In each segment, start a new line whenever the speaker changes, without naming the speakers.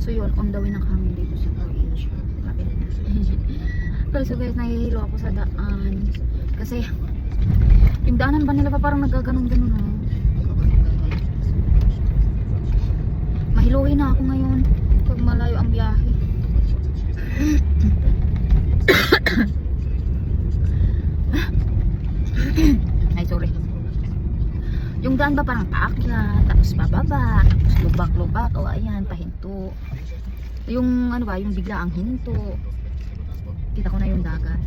So yun, on the way na kami dito sa Croatia. Lapit na. Pero so guys, nahihilo ako sa daan. Kasi, yung daanan ba nila pa parang nagaganon-ganon, no? Mahiluhin na ako ngayon pag malayo ang biyahe. Ay, sorry. Yung daan ba parang paakyat, tapos pababa, tapos lubak-lubak, o ayan, pahinto. Yung ano ba, yung bigla ang hinto. Kita ko na yung dagat.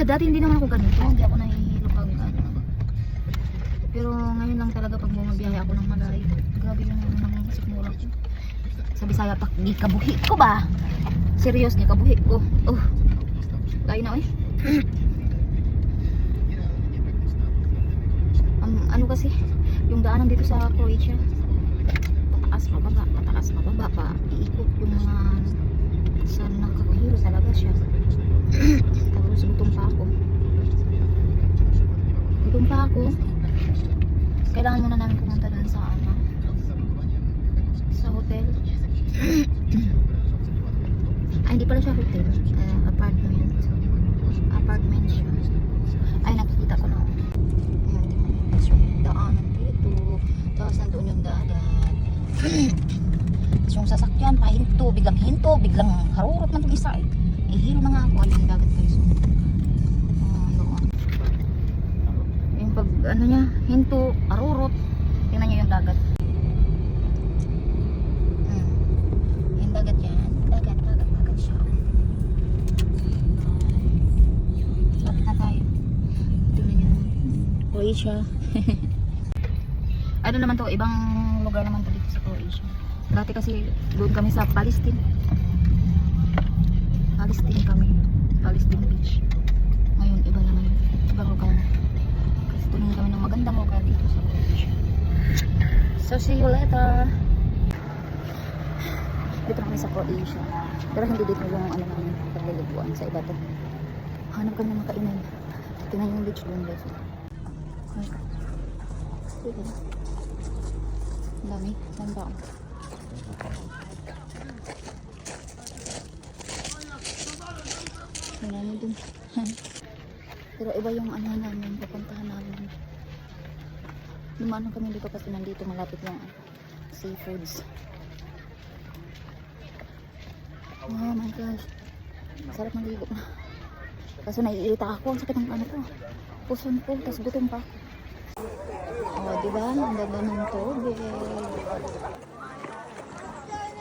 Dati hindi naman ako ganito, hindi ako nahihilo pag ano. Pero ngayon lang talaga pag bumabiyahe ako ng malayo. Grabe yung mga sikmura ko. Sa Bisaya, pag di kabuhi ko ba? Serious, di kabuhi ko. Layo na eh. Ano kasi, yung daanan dito sa Croatia, pataas mababa pa, iikot yung mga sa nakakahiro talaga siya. Tapos gutom pa ako, kailangan muna namin pumunta dun sa ano, sa hotel. Hindi pala siya hotel, apartment siya. Ay, nakikita ko na. Daanan dito, tapos nandun yung dagat. Tapos yung sasakyan pahinto, biglang harurot man itong isa eh. Hiro na nga ako. Ayun yung dagat guys. Doon. Yung pag ano niya, hinto, harurot. Tingnan nyo yung dagat. Yung dagat yan. Dagat siya. Lapit na tayo. Tingnan nyo. Croatia. Ano naman to, ibang lugar naman to dito sa Croatia. Dati kasi doon kami sa Palestine Beach. Ngayon iba naman, ibang lugar na. Kasi tumingin kami ng magandang lugar dito sa Croatia. So see you later. Dito na kami sa Croatia. Pero hindi dito yung ano namin pagliliguan, sa iba to. Hanap kami ng makainan. Tingnan yung beach doon guys. Dito. Ang dami. Saan ba ako? Tingnan mo dun. Pero iba yung ano namin, pupuntahan namin. Lumaan kami dito kasi nandito malapit yung seafoods. Oh my gosh. Sarap maligo. Kaso naiirita ako. Ang sakit ng ano ko. Puson ko. Tapos gutom pa. Diba? Ang ganda ng tubig.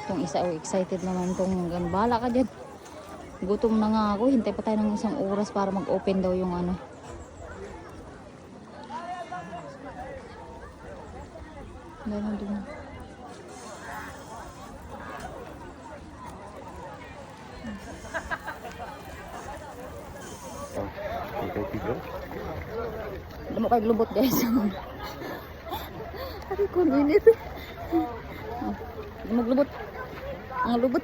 Itong isa, excited naman itong bala ka dyan. Gutom na nga ako. Hintay pa tayo ng isang oras para mag-open daw yung ano. Meron dun. Alam mo kayo lubot guys. Ay ko, init. Maglubot. Ang lubot.